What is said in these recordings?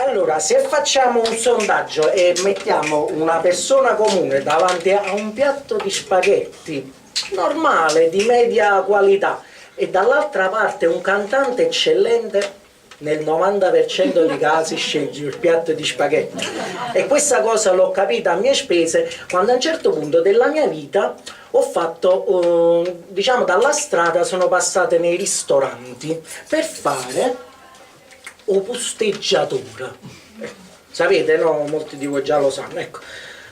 Allora, se facciamo un sondaggio e mettiamo una persona comune davanti a un piatto di spaghetti normale, di media qualità, e dall'altra parte un cantante eccellente, nel 90% dei casi scegli il piatto di spaghetti. E questa cosa l'ho capita a mie spese quando a un certo punto della mia vita ho fatto, diciamo, dalla strada sono passate nei ristoranti per fare o posteggiatura. Sapete, no? Molti di voi già lo sanno, ecco.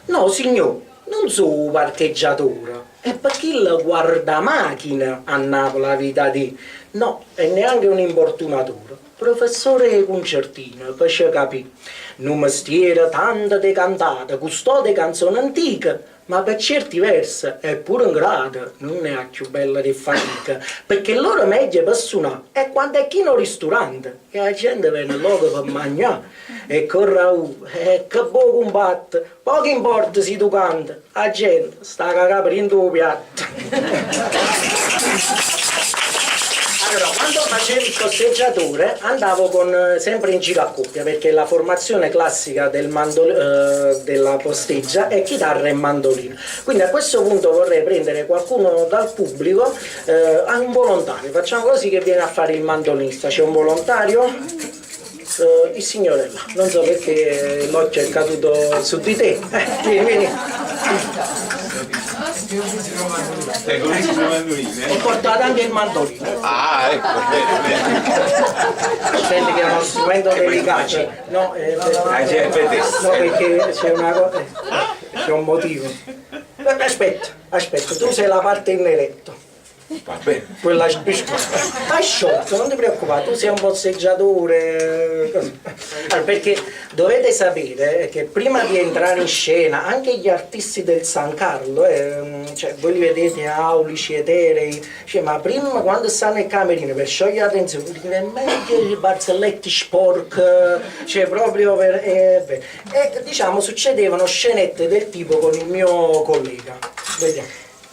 No, signor, non so parcheggiatura, è per chi la guarda macchina a Napoli la vita di... No, e neanche un'importunatura. Professore Concertino, faccia capire, un mestiere tanto decantata, custode canzoni antiche, ma per certi versi è pure un grado, non è più bella di fatica, perché loro meglio per suonare è quando è chi in un ristorante, e la gente viene luogo per mangiare, e corra che buon combatte, poco importa se tu canti, la gente sta cagando per il tuo piatto. Allora, quando facevo il costeggiatore andavo sempre in giro a coppia, perché la formazione classica della posteggia è chitarra e mandolino. Quindi a questo punto vorrei prendere qualcuno dal pubblico, un volontario. Facciamo così che viene a fare il mandolinista. C'è un volontario? Il signore là. Non so perché l'occhio è caduto su di te. Vieni. Ho portato anche il mandolino. Ah, ecco, bene. Senti che è uno strumento delicato. No, no, perché c'è una cosa, c'è un motivo. Aspetta, tu sei la parte in eletto. Va bene. Quella stai sciolto, non ti preoccupare, tu sei un bosseggiatore. Allora, perché dovete sapere che prima di entrare in scena anche gli artisti del San Carlo, cioè voi li vedete aulici, eterei, cioè, ma prima quando stanno in camerino per sciogliere la tensione, meglio i barzelletti sporchi, cioè proprio e diciamo succedevano scenette del tipo con il mio collega. Vediamo.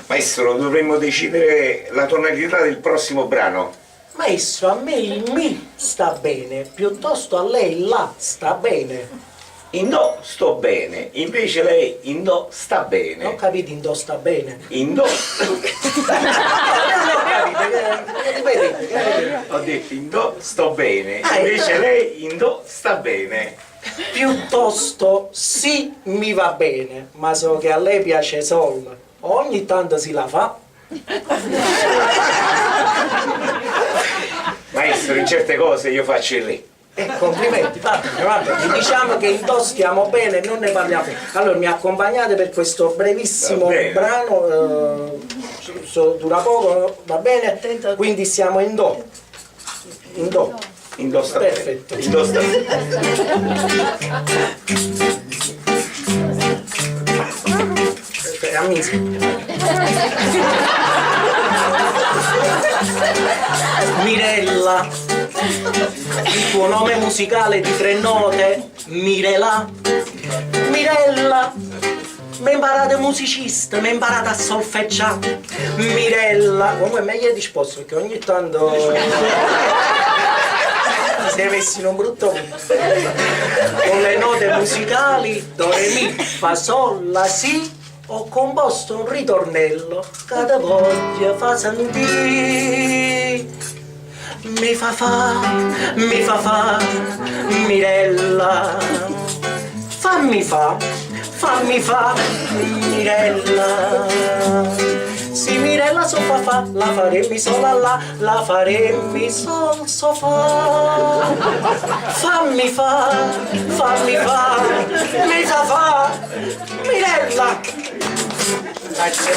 Maestro, dovremmo decidere la tonalità del prossimo brano. Maestro, a me il mi sta bene, piuttosto a lei il la sta bene. In do sto bene, invece lei in do sta bene. Non capite in do sta bene? In do... Non capite, ripetete. Ho detto in do sto bene, invece lei in do sta bene. Piuttosto sì mi va bene, ma so che a lei piace sol. Ogni tanto si la fa. Maestro, in certe cose io faccio il re. Complimenti, vabbè, diciamo che in do stiamo bene, non ne parliamo. Allora mi accompagnate per questo brevissimo brano, dura poco, va bene? Quindi siamo in do. In do. In do sta perfetto. Bene. In do sta bene. Mirella, il tuo nome musicale di 3 note, Mirella. Mirella, mi imparate musicista, mi imparate a solfeggiare. Mirella, comunque è meglio disposto perché ogni tanto sei messi in un brutto punto. Con le note musicali, do, re, mi, fa, sol, la, si. Ho composto un ritornello che te voglio fa sentire. Mi fa Mirella. Fammi fa, Mirella. Sì, Mirella so fa, la faremmi sola là, la faremmi sol so fa. Fammi fa, mi fa Mirella. Grazie.